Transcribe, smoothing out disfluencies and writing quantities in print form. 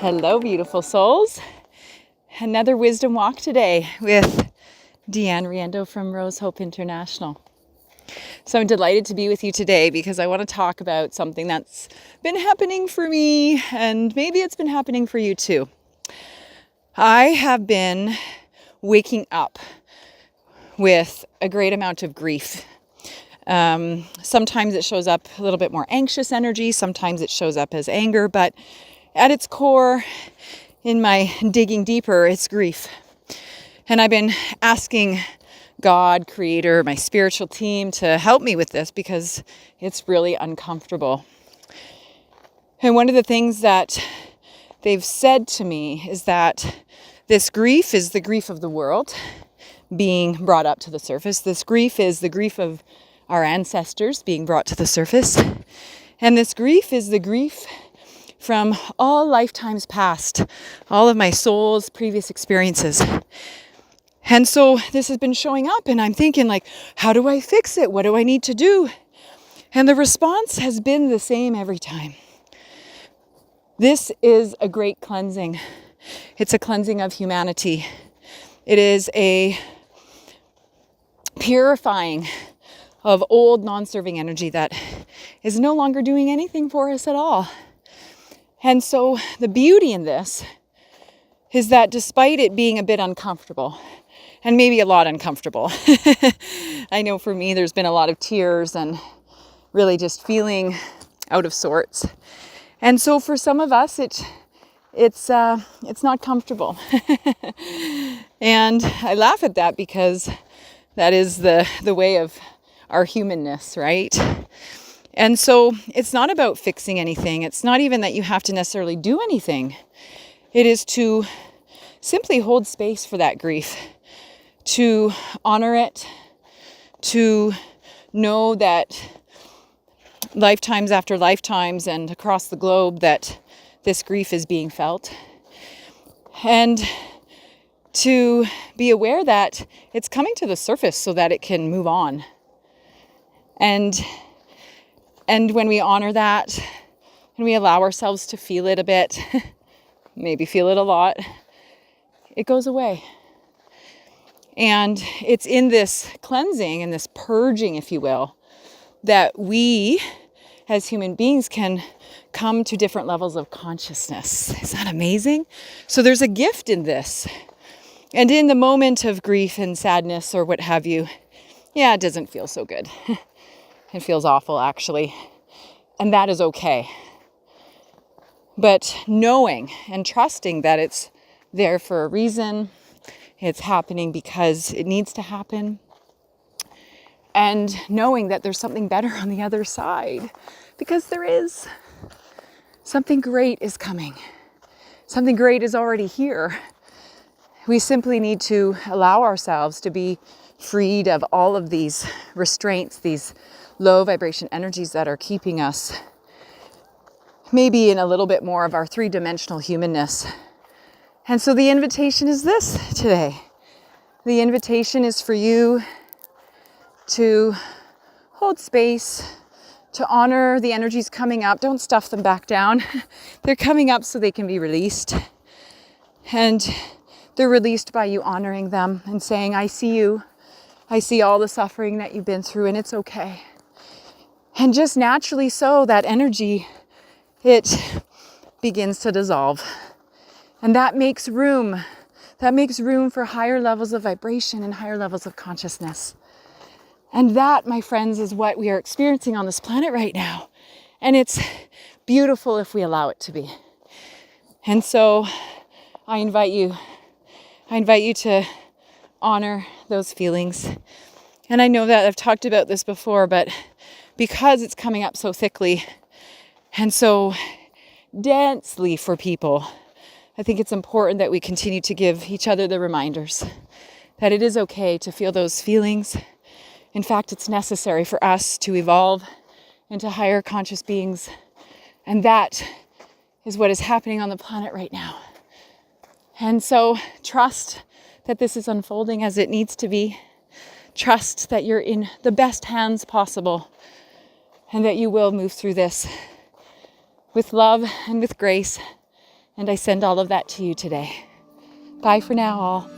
Hello, beautiful souls. Another wisdom walk today with Deanne Riendo from Rose Hope International. So I'm delighted to be with you today because I want to talk about something that's been happening for me, and maybe it's been happening for you too. I have been waking up with a great amount of grief. Sometimes it shows up a little bit more anxious energy, sometimes it shows up as anger, but at its core, in my digging deeper, it's grief. And I've been asking God, Creator, my spiritual team to help me with this because it's really uncomfortable. And one of the things that they've said to me is that this grief is the grief of the world being brought up to the surface. This grief is the grief of our ancestors being brought to the surface. And this grief is the grief from all lifetimes past, all of my soul's previous experiences. And so this has been showing up, and I'm thinking, like, how do I fix it? What do I need to do? And the response has been the same every time. This is a great cleansing. It's a cleansing of humanity. It is a purifying of old non-serving energy that is no longer doing anything for us at all. And so the beauty in this is that despite it being a bit uncomfortable, and maybe a lot uncomfortable, I know for me there's been a lot of tears and really just feeling out of sorts. And so for some of us, it's not comfortable. And I laugh at that because that is the way of our humanness, right? And so it's not about fixing anything. It's not even that you have to necessarily do anything. It is to simply hold space for that grief, to honor it, to know that lifetimes after lifetimes and across the globe that this grief is being felt. And to be aware that it's coming to the surface so that it can move on. And when we honor that, and we allow ourselves to feel it a bit, maybe feel it a lot, it goes away. And it's in this cleansing and this purging, if you will, that we as human beings can come to different levels of consciousness. Is that amazing? So there's a gift in this. And in the moment of grief and sadness or what have you, yeah, it doesn't feel so good. It feels awful, actually. And that is okay. But knowing and trusting that it's there for a reason, it's happening because it needs to happen, and knowing that there's something better on the other side, because there is. Something great is coming. Something great is already here. We simply need to allow ourselves to be freed of all of these restraints, these low vibration energies that are keeping us maybe in a little bit more of our three-dimensional humanness. And so the invitation is this today. The invitation is for you to hold space, to honor the energies coming up. Don't stuff them back down. They're coming up so they can be released. And they're released by you honoring them and saying, I see you. I see all the suffering that you've been through, and it's okay. And just naturally so, that energy, it begins to dissolve. And that makes room. That makes room for higher levels of vibration and higher levels of consciousness. And that, my friends, is what we are experiencing on this planet right now. And it's beautiful if we allow it to be. And so I invite you to honor those feelings. And I know that I've talked about this before, but because it's coming up so thickly and so densely for people, I think it's important that we continue to give each other the reminders that it is okay to feel those feelings. In fact, it's necessary for us to evolve into higher conscious beings. And that is what is happening on the planet right now. And so trust that this is unfolding as it needs to be. Trust that you're in the best hands possible and that you will move through this with love and with grace And I send all of that to you today. Bye for now, all.